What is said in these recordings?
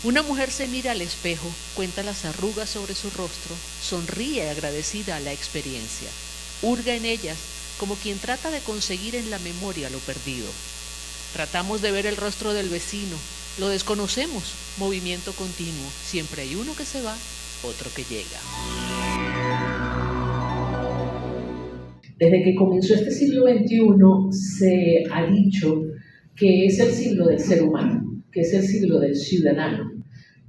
Una mujer se mira al espejo, cuenta las arrugas sobre su rostro, sonríe agradecida a la experiencia, hurga en ellas como quien trata de conseguir en la memoria lo perdido. Tratamos de ver el rostro del vecino, lo desconocemos, movimiento continuo, siempre hay uno que se va, otro que llega. Desde que comenzó este siglo XXI se ha dicho que es el siglo del ser humano, que es el siglo del ciudadano,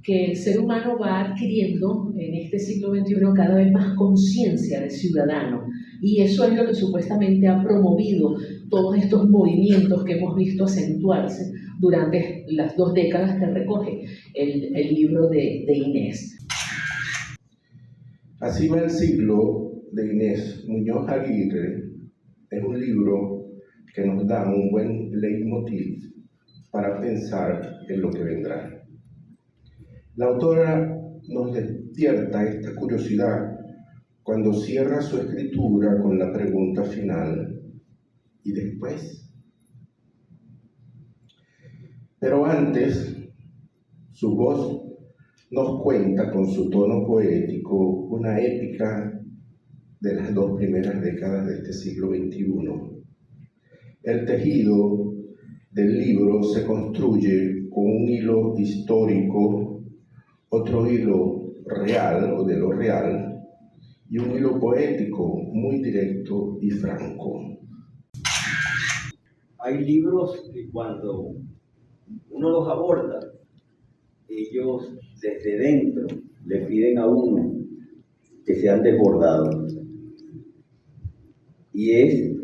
que el ser humano va adquiriendo en este siglo XXI cada vez más conciencia de ciudadano, y eso es lo que supuestamente ha promovido todos estos movimientos que hemos visto acentuarse durante las 2 décadas que recoge el libro de Inés. Así va el siglo de Inés Muñoz Aguirre. Es un libro que nos da un buen leitmotiv para pensar en lo que vendrá. La autora nos despierta esta curiosidad cuando cierra su escritura con la pregunta final: ¿y después? Pero antes, su voz nos cuenta con su tono poético una épica de las 2 primeras décadas de este siglo XXI. El tejido del libro se construye con un hilo histórico, otro hilo real o de lo real, y un hilo poético muy directo y franco. Hay libros que cuando uno los aborda, ellos desde dentro le piden a uno que sean desbordados. Y es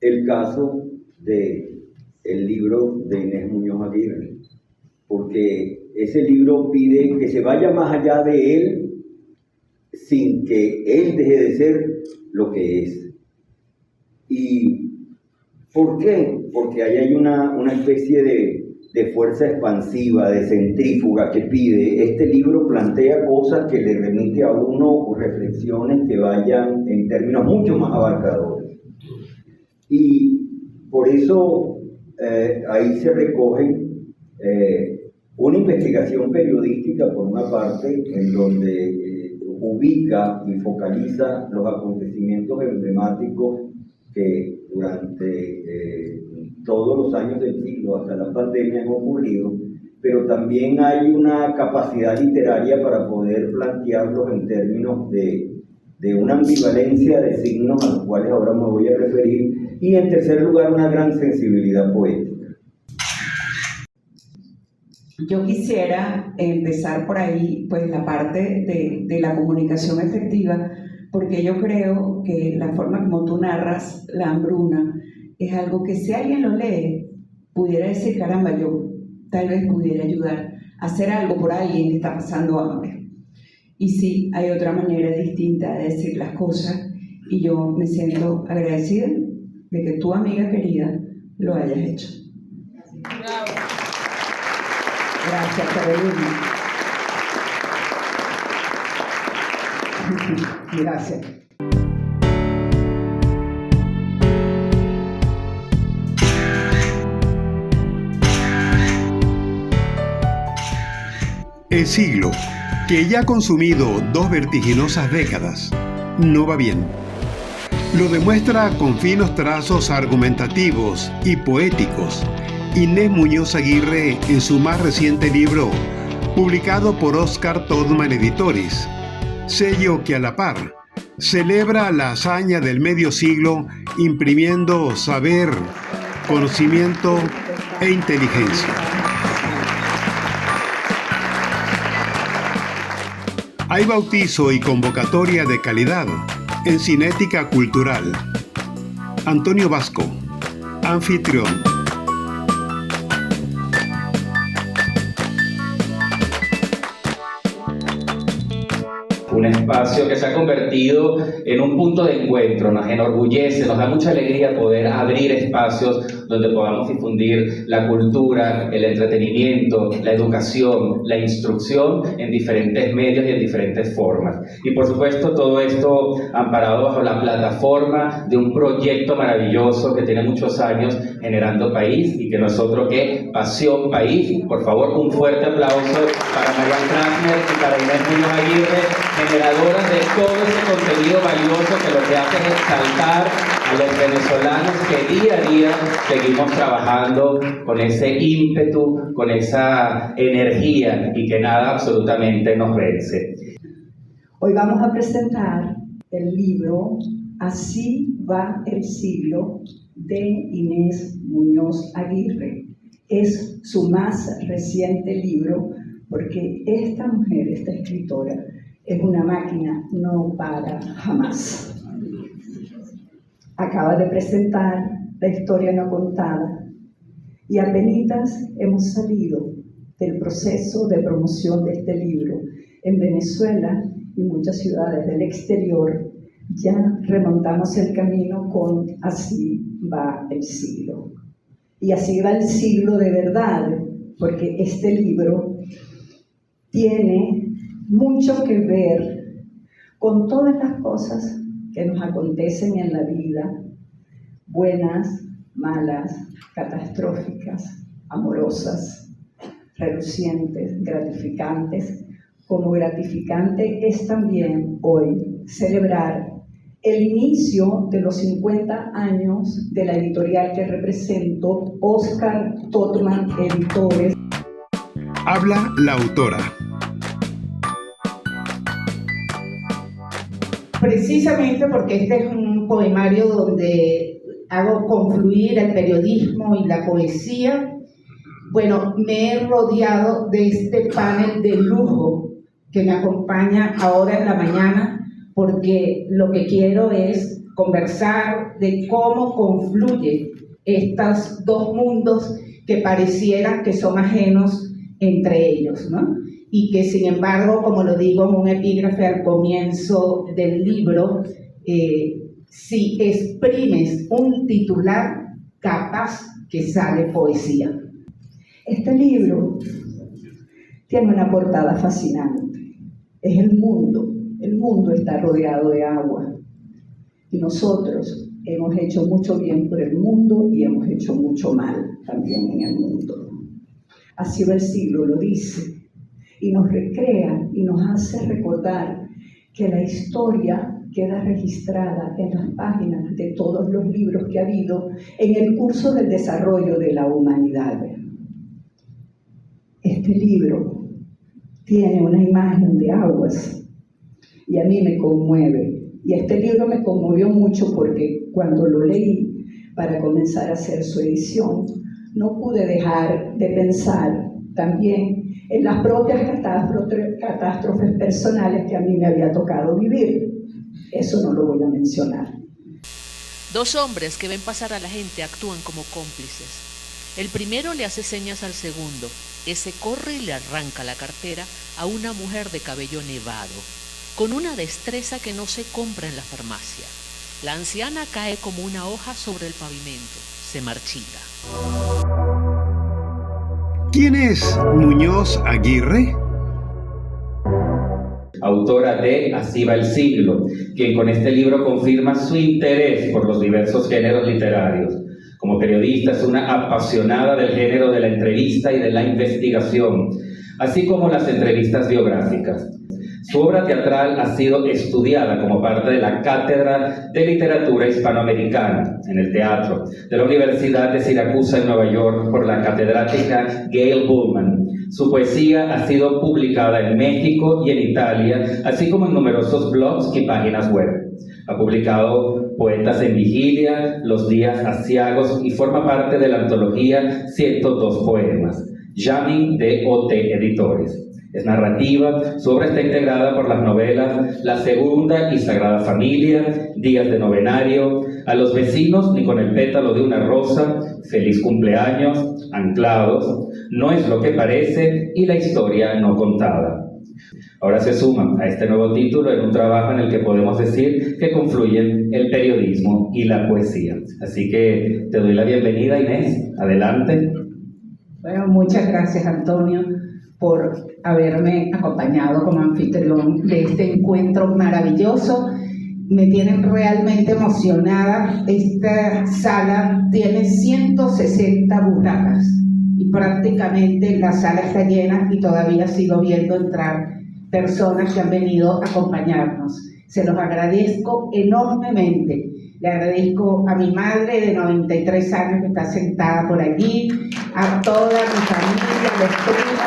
el caso del libro de Inés Muñoz Aguirre, porque ese libro pide que se vaya más allá de él sin que él deje de ser lo que es. ¿Y por qué? Porque ahí hay una especie de fuerza expansiva, de centrífuga que pide. Este libro plantea cosas que le remite a uno reflexiones que vayan en términos mucho más abarcadores. Y por eso ahí se recoge una investigación periodística, por una parte, en donde ubica y focaliza los acontecimientos emblemáticos que durante todos los años del siglo hasta la pandemia han ocurrido, pero también hay una capacidad literaria para poder plantearlos en términos de una ambivalencia de signos a los cuales ahora me voy a referir, y en tercer lugar una gran sensibilidad poética. Yo quisiera empezar por ahí, pues la parte de la comunicación efectiva, porque yo creo que la forma como tú narras la hambruna es algo que si alguien lo lee, pudiera decir, caramba, yo tal vez pudiera ayudar a hacer algo por alguien que está pasando hambre. Y sí, hay otra manera distinta de decir las cosas, y yo me siento agradecida de que tu amiga querida lo hayas hecho. Bravo. Gracias, Carolina. Gracias. El siglo, que ya ha consumido 2 vertiginosas décadas, no va bien. Lo demuestra con finos trazos argumentativos y poéticos Inés Muñoz Aguirre en su más reciente libro, publicado por Oscar Todman Editores, sello que a la par celebra la hazaña del medio siglo imprimiendo saber, conocimiento e inteligencia. Hay bautizo y convocatoria de calidad en Cinética Cultural. Antonio Vasco, anfitrión. Un espacio que se ha convertido en un punto de encuentro, nos enorgullece, nos da mucha alegría poder abrir espacios donde podamos difundir la cultura, el entretenimiento, la educación, la instrucción en diferentes medios y en diferentes formas. Y por supuesto todo esto amparado bajo la plataforma de un proyecto maravilloso que tiene muchos años generando país y que nosotros que Pasión País. Por favor, un fuerte aplauso para Marian Krasner y para Inés Muñoz Aguirre, generadoras de todo ese contenido valioso que lo que hace es exaltar a los venezolanos que día a día seguimos trabajando con ese ímpetu, con esa energía y que nada absolutamente nos vence. Hoy vamos a presentar el libro Así va el siglo de Inés Muñoz Aguirre. Es su más reciente libro porque esta mujer, esta escritora, es una máquina, no para jamás. Acaba de presentar La historia no contada y apenas hemos salido del proceso de promoción de este libro en Venezuela y muchas ciudades del exterior. Ya remontamos el camino con Así va el siglo. Y así va el siglo de verdad, porque este libro tiene mucho que ver con todas las cosas que nos acontecen en la vida, buenas, malas, catastróficas, amorosas, relucientes, gratificantes. Como gratificante es también hoy celebrar el inicio de los 50 años de la editorial que represento, Oscar Totman Editores. Habla la autora. Precisamente porque este es un poemario donde hago confluir el periodismo y la poesía, bueno, me he rodeado de este panel de lujo que me acompaña ahora en la mañana, porque lo que quiero es conversar de cómo confluyen estos dos mundos que parecieran que son ajenos entre ellos, ¿no? Y que sin embargo, como lo digo en un epígrafe al comienzo del libro, si exprimes un titular, capaz que sale poesía. Este libro tiene una portada fascinante. Es el mundo. El mundo está rodeado de agua. Y nosotros hemos hecho mucho bien por el mundo y hemos hecho mucho mal también en el mundo. Así va el siglo, lo dice. Y nos recrea y nos hace recordar que la historia queda registrada en las páginas de todos los libros que ha habido en el curso del desarrollo de la humanidad. Este libro tiene una imagen de aguas y a mí me conmueve. Y este libro me conmovió mucho porque cuando lo leí para comenzar a hacer su edición, no pude dejar de pensar también en las propias catástrofes personales que a mí me había tocado vivir. Eso no lo voy a mencionar. Dos hombres que ven pasar a la gente actúan como cómplices. El primero le hace señas al segundo. Ese corre y le arranca la cartera a una mujer de cabello nevado, con una destreza que no se compra en la farmacia. La anciana cae como una hoja sobre el pavimento. Se marchita. ¿Quién es Muñoz Aguirre? Autora de Así va el siglo, quien con este libro confirma su interés por los diversos géneros literarios. Como periodista es una apasionada del género de la entrevista y de la investigación, así como las entrevistas biográficas. Su obra teatral ha sido estudiada como parte de la Cátedra de Literatura Hispanoamericana en el Teatro de la Universidad de Siracusa en Nueva York por la catedrática Gail Bullman. Su poesía ha sido publicada en México y en Italia, así como en numerosos blogs y páginas web. Ha publicado Poetas en Vigilia, Los Días Aciagos y forma parte de la antología 102 poemas, Jamming de OT Editores. Es narrativa, su obra está integrada por las novelas La Segunda y Sagrada Familia, Días de Novenario, A los vecinos ni con el pétalo de una rosa, Feliz cumpleaños, Anclados, No es lo que parece y La historia no contada. Ahora se suma a este nuevo título en un trabajo en el que podemos decir que confluyen el periodismo y la poesía. Así que te doy la bienvenida, Inés. Adelante. Bueno, muchas gracias, Antonio, por haberme acompañado como anfitrión de este encuentro maravilloso. Me tienen realmente emocionada. Esta sala tiene 160 butacas y prácticamente la sala está llena y todavía sigo viendo entrar personas que han venido a acompañarnos. Se los agradezco enormemente. Le agradezco a mi madre de 93 años que está sentada por allí, a toda mi familia, a los primos,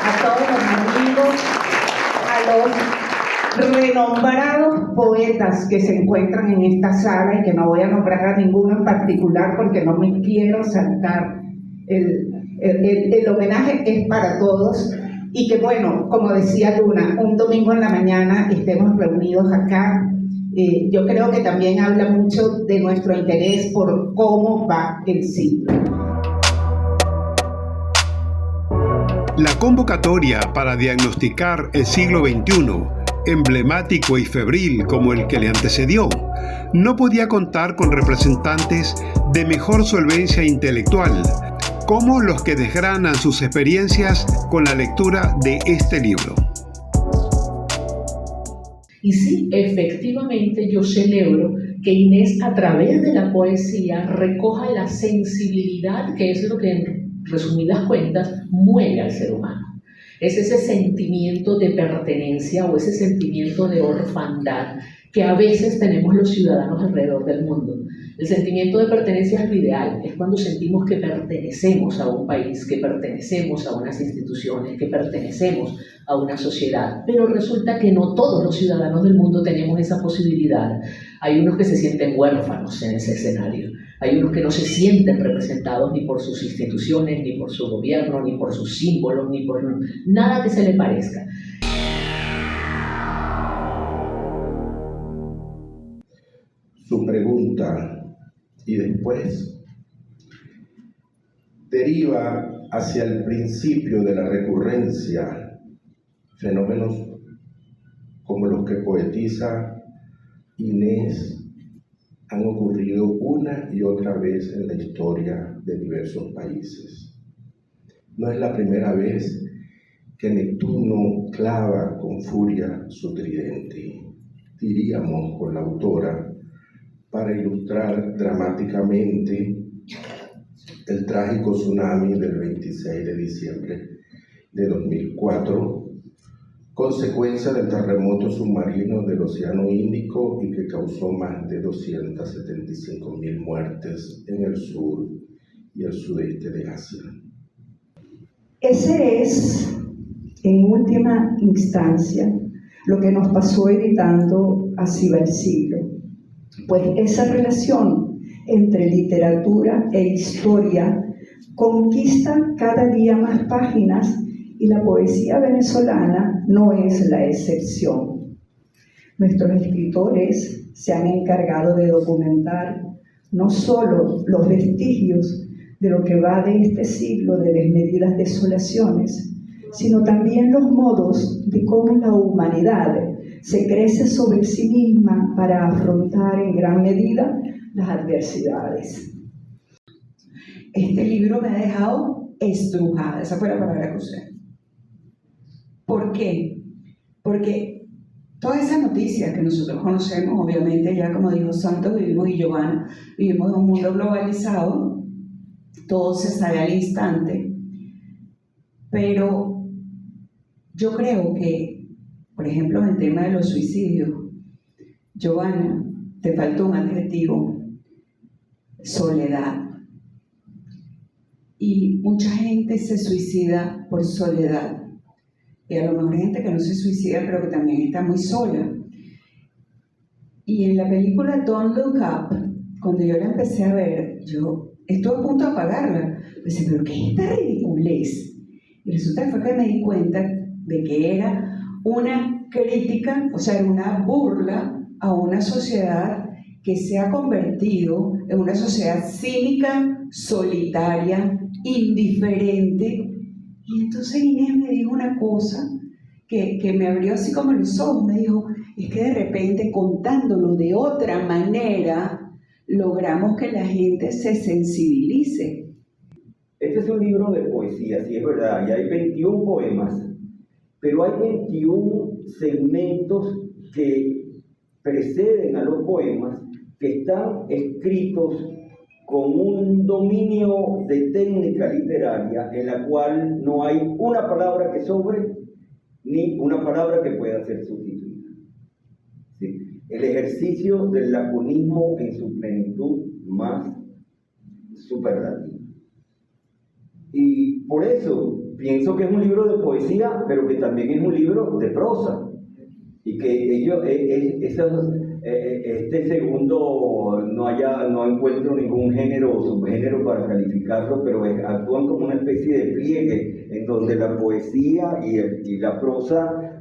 a todos los amigos, a los renombrados poetas que se encuentran en esta sala y que no voy a nombrar a ninguno en particular porque no me quiero saltar. El homenaje es para todos y que, bueno, como decía Luna, un domingo en la mañana estemos reunidos acá. Yo creo que también habla mucho de nuestro interés por cómo va el siglo. La convocatoria para diagnosticar el siglo XXI, emblemático y febril como el que le antecedió, no podía contar con representantes de mejor solvencia intelectual, como los que desgranan sus experiencias con la lectura de este libro. Y sí, efectivamente yo celebro que Inés a través de la poesía recoja la sensibilidad que es lo que en resumidas cuentas mueve al ser humano. Es ese sentimiento de pertenencia o ese sentimiento de orfandad que a veces tenemos los ciudadanos alrededor del mundo. El sentimiento de pertenencia es lo ideal, es cuando sentimos que pertenecemos a un país, que pertenecemos a unas instituciones, que pertenecemos a una sociedad. Pero resulta que no todos los ciudadanos del mundo tenemos esa posibilidad. Hay unos que se sienten huérfanos en ese escenario. Hay unos que no se sienten representados ni por sus instituciones, ni por su gobierno, ni por sus símbolos, ni por nada que se le parezca. Su pregunta y después deriva hacia el principio de la recurrencia, fenómenos como los que poetiza Inés han ocurrido una y otra vez en la historia de diversos países. No es la primera vez que Neptuno clava con furia su tridente, diríamos con la autora, para ilustrar dramáticamente el trágico tsunami del 26 de diciembre de 2004, consecuencia del terremoto submarino del Océano Índico y que causó más de 275.000 muertes en el sur y el sudeste de Asia. Ese es, en última instancia, lo que nos pasó editando Así va el siglo. Pues esa relación entre literatura e historia conquista cada día más páginas y la poesía venezolana no es la excepción. Nuestros escritores se han encargado de documentar no solo los vestigios de lo que va de este siglo de desmedidas desolaciones, sino también los modos de cómo la humanidad se crece sobre sí misma para afrontar en gran medida las adversidades. Este libro me ha dejado estrujada, esa fue la palabra que usé. ¿Por qué? Porque todas esas noticias que nosotros conocemos, obviamente ya como dijo Santos, vivimos y Giovanna, vivimos en un mundo globalizado, todo se sabe al instante, pero yo creo que, por ejemplo, en el tema de los suicidios, Giovanna, te falta un adjetivo: soledad. Y mucha gente se suicida por soledad. Y a lo mejor hay gente que no se suicida, pero que también está muy sola. Y en la película Don't Look Up, cuando yo la empecé a ver, yo estuve a punto de apagarla. Pensé, ¿pero qué es esta ridiculez? Y resulta que me di cuenta de que era una crítica, o sea, era una burla a una sociedad que se ha convertido en una sociedad cínica, solitaria, indiferente. Y entonces Inés me dijo una cosa que me abrió así como los ojos. Me dijo, es que de repente contándolo de otra manera, logramos que la gente se sensibilice. Este es un libro de poesía, sí es verdad, y hay 21 poemas, pero hay 21 segmentos que preceden a los poemas, que están escritos con un dominio de técnica literaria en la cual no hay una palabra que sobre ni una palabra que pueda ser sustituida. ¿Sí? El ejercicio del laconismo en su plenitud más superlativa. Y por eso pienso que es un libro de poesía, pero que también es un libro de prosa. Y que este segundo no encuentro ningún género o subgénero para calificarlo, pero actúan como una especie de pliegue en donde la poesía y la prosa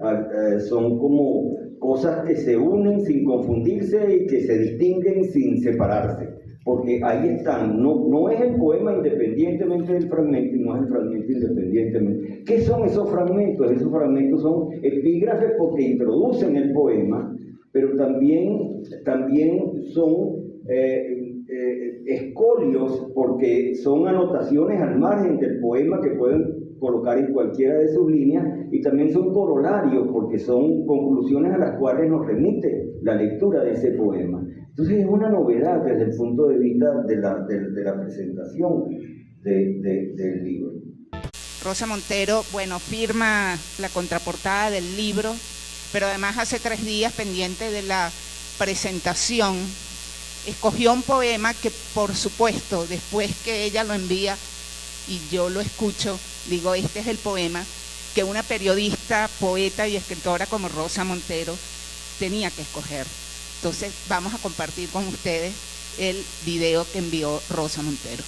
son como cosas que se unen sin confundirse y que se distinguen sin separarse, porque ahí están, no es el poema independientemente del fragmento y no es el fragmento independientemente. ¿Qué son esos fragmentos? Esos fragmentos son epígrafes porque introducen el poema, pero también son escolios porque son anotaciones al margen del poema que pueden colocar en cualquiera de sus líneas, y también son corolarios porque son conclusiones a las cuales nos remite la lectura de ese poema. Entonces es una novedad desde el punto de vista de la presentación del libro. Rosa Montero, bueno, firma la contraportada del libro, pero además hace 3 días, pendiente de la presentación, escogió un poema que, por supuesto, después que ella lo envía y yo lo escucho, digo, este es el poema que una periodista, poeta y escritora como Rosa Montero tenía que escoger. Entonces vamos a compartir con ustedes el video que envió Rosa Montero.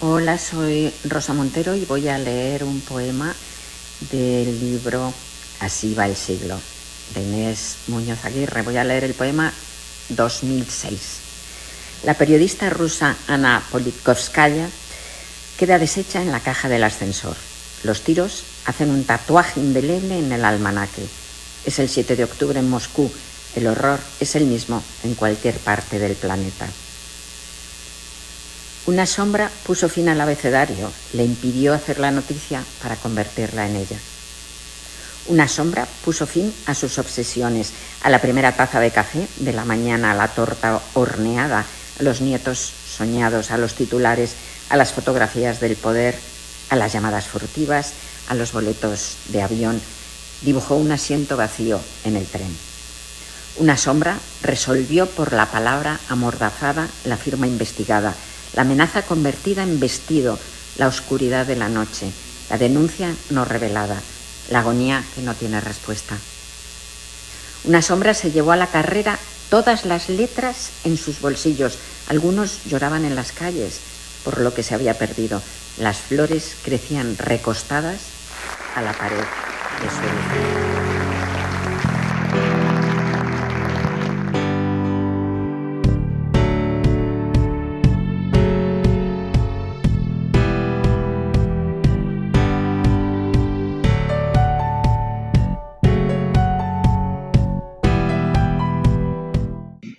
Hola, soy Rosa Montero y voy a leer un poema del libro Así va el siglo, de Inés Muñoz Aguirre. Voy a leer el poema 2006. La periodista rusa Ana Politkovskaya queda deshecha en la caja del ascensor. Los tiros hacen un tatuaje indeleble en el almanaque. Es el 7 de octubre en Moscú. El horror es el mismo en cualquier parte del planeta. Una sombra puso fin al abecedario, le impidió hacer la noticia para convertirla en ella. Una sombra puso fin a sus obsesiones, a la primera taza de café de la mañana, a la torta horneada, a los nietos soñados, a los titulares, a las fotografías del poder, a las llamadas furtivas, a los boletos de avión. Dibujó un asiento vacío en el tren. Una sombra resolvió por la palabra amordazada la firma investigada, la amenaza convertida en vestido, la oscuridad de la noche, la denuncia no revelada, la agonía que no tiene respuesta. Una sombra se llevó a la carrera todas las letras en sus bolsillos. Algunos lloraban en las calles por lo que se había perdido. Las flores crecían recostadas a la pared de su edificio.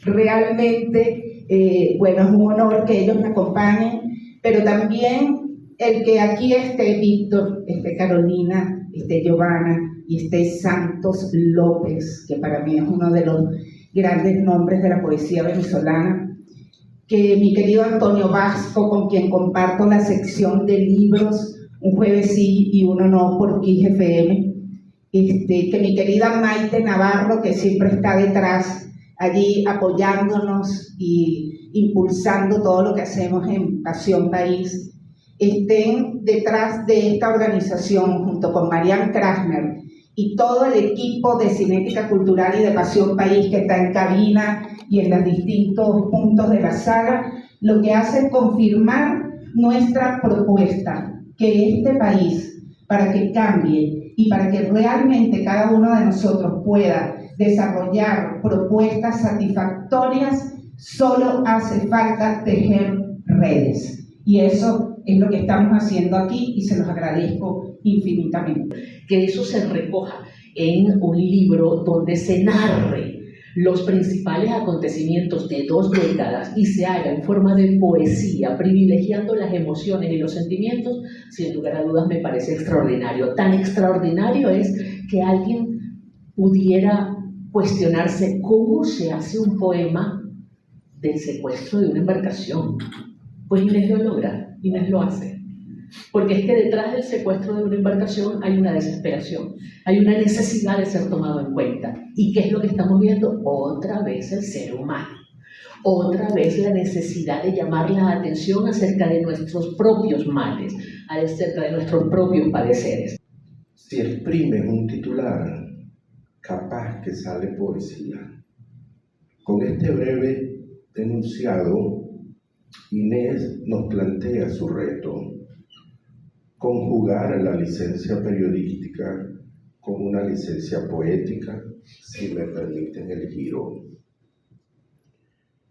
Realmente, bueno, es un honor que ellos me acompañen, pero también el que aquí esté Víctor, esté Carolina, esté Giovanna y esté Santos López, que para mí es uno de los grandes nombres de la poesía venezolana, que mi querido Antonio Vasco, con quien comparto la sección de libros, un jueves sí y uno no por KIS FM, que mi querida Maite Navarro, que siempre está detrás, allí apoyándonos y impulsando todo lo que hacemos en Pasión País, estén detrás de esta organización junto con Marian Krasner y todo el equipo de Cinética Cultural y de Pasión País que está en cabina y en los distintos puntos de la sala, lo que hace es confirmar nuestra propuesta, que este país, para que cambie y para que realmente cada uno de nosotros pueda desarrollar propuestas satisfactorias, solo hace falta tejer redes. Y eso es lo que estamos haciendo aquí y se los agradezco infinitamente. Que eso se recoja en un libro donde se narre los principales acontecimientos de 2 décadas y se haga en forma de poesía, privilegiando las emociones y los sentimientos, sin lugar a dudas me parece extraordinario. Tan extraordinario es que alguien pudiera cuestionarse cómo se hace un poema del secuestro de una embarcación. Pues Inés lo logra, Inés lo hace. Porque es que detrás del secuestro de una embarcación hay una desesperación, hay una necesidad de ser tomado en cuenta. ¿Y qué es lo que estamos viendo? Otra vez el ser humano. Otra vez la necesidad de llamar la atención acerca de nuestros propios males, acerca de nuestros propios padeceres. Si exprimes un titular, capaz que sale poesía. Con este breve enunciado, Inés nos plantea su reto: conjugar la licencia periodística con una licencia poética, si me permiten el giro.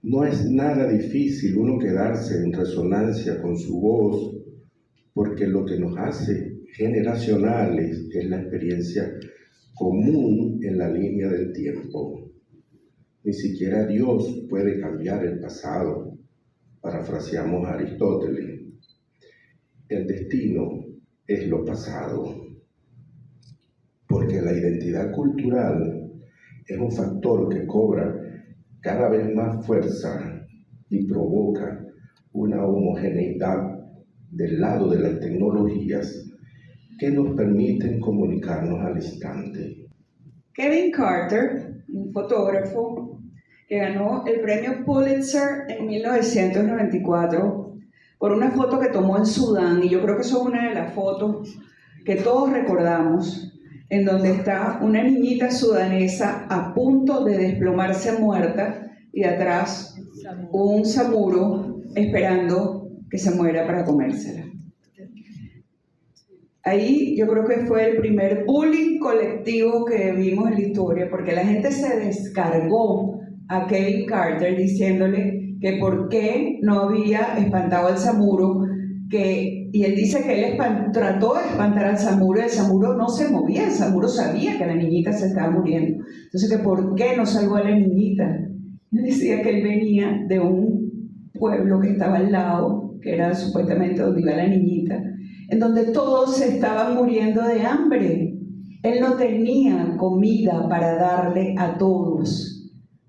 No es nada difícil uno quedarse en resonancia con su voz, porque lo que nos hace generacionales es la experiencia común en la línea del tiempo. Ni siquiera Dios puede cambiar el pasado, parafraseamos a Aristóteles. El destino es lo pasado, porque la identidad cultural es un factor que cobra cada vez más fuerza y provoca una homogeneidad del lado de las tecnologías que nos permiten comunicarnos al instante. Kevin Carter, un fotógrafo que ganó el premio Pulitzer en 1994 por una foto que tomó en Sudán, y yo creo que eso es una de las fotos que todos recordamos, en donde está una niñita sudanesa a punto de desplomarse muerta y atrás un samuro esperando que se muera para comérsela. Ahí yo creo que fue el primer bullying colectivo que vimos en la historia, porque la gente se descargó a Kevin Carter diciéndole que por qué no había espantado al samuro, y él dice que él trató de espantar al samuro y el samuro no se movía, el samuro sabía que la niñita se estaba muriendo. Entonces, que por qué no salvó a la niñita. Él decía que él venía de un pueblo que estaba al lado, que era supuestamente donde iba la niñita, en donde todos se estaban muriendo de hambre. Él no tenía comida para darle a todos.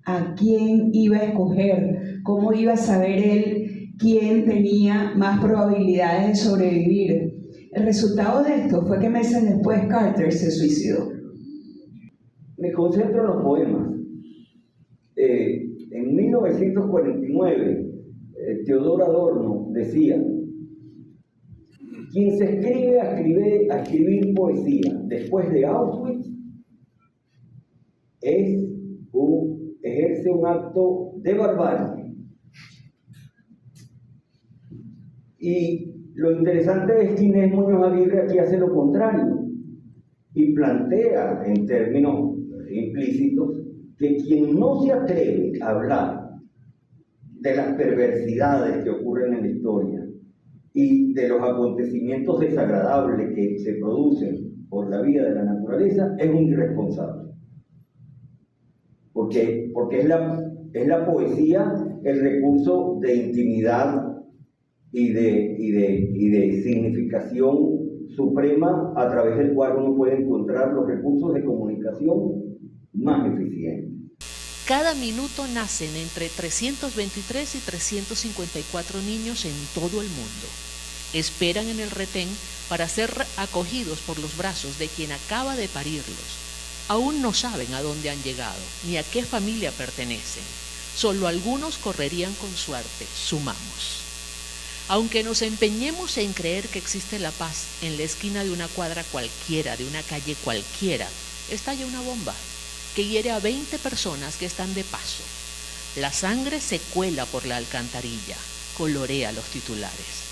¿A quién iba a escoger? ¿Cómo iba a saber él quién tenía más probabilidades de sobrevivir? El resultado de esto fue que meses después Carter se suicidó. Me concentro en los poemas. En 1949, Teodoro Adorno decía: quien se escribe a escribir poesía después de Auschwitz ejerce un acto de barbarie. Y lo interesante es que Inés Muñoz Aguirre aquí hace lo contrario y plantea en términos implícitos que quien no se atreve a hablar de las perversidades que ocurren en la historia y de los acontecimientos desagradables que se producen por la vía de la naturaleza es un irresponsable. Porque es la poesía el recurso de intimidad y de significación suprema a través del cual uno puede encontrar los recursos de comunicación más eficientes. Cada minuto nacen entre 323 y 354 niños en todo el mundo. Esperan en el retén para ser acogidos por los brazos de quien acaba de parirlos. Aún no saben a dónde han llegado, ni a qué familia pertenecen. Solo algunos correrían con suerte. Sumamos. Aunque nos empeñemos en creer que existe la paz en la esquina de una cuadra cualquiera, de una calle cualquiera, estalla una bomba que hiere a 20 personas que están de paso. La sangre se cuela por la alcantarilla, colorea los titulares.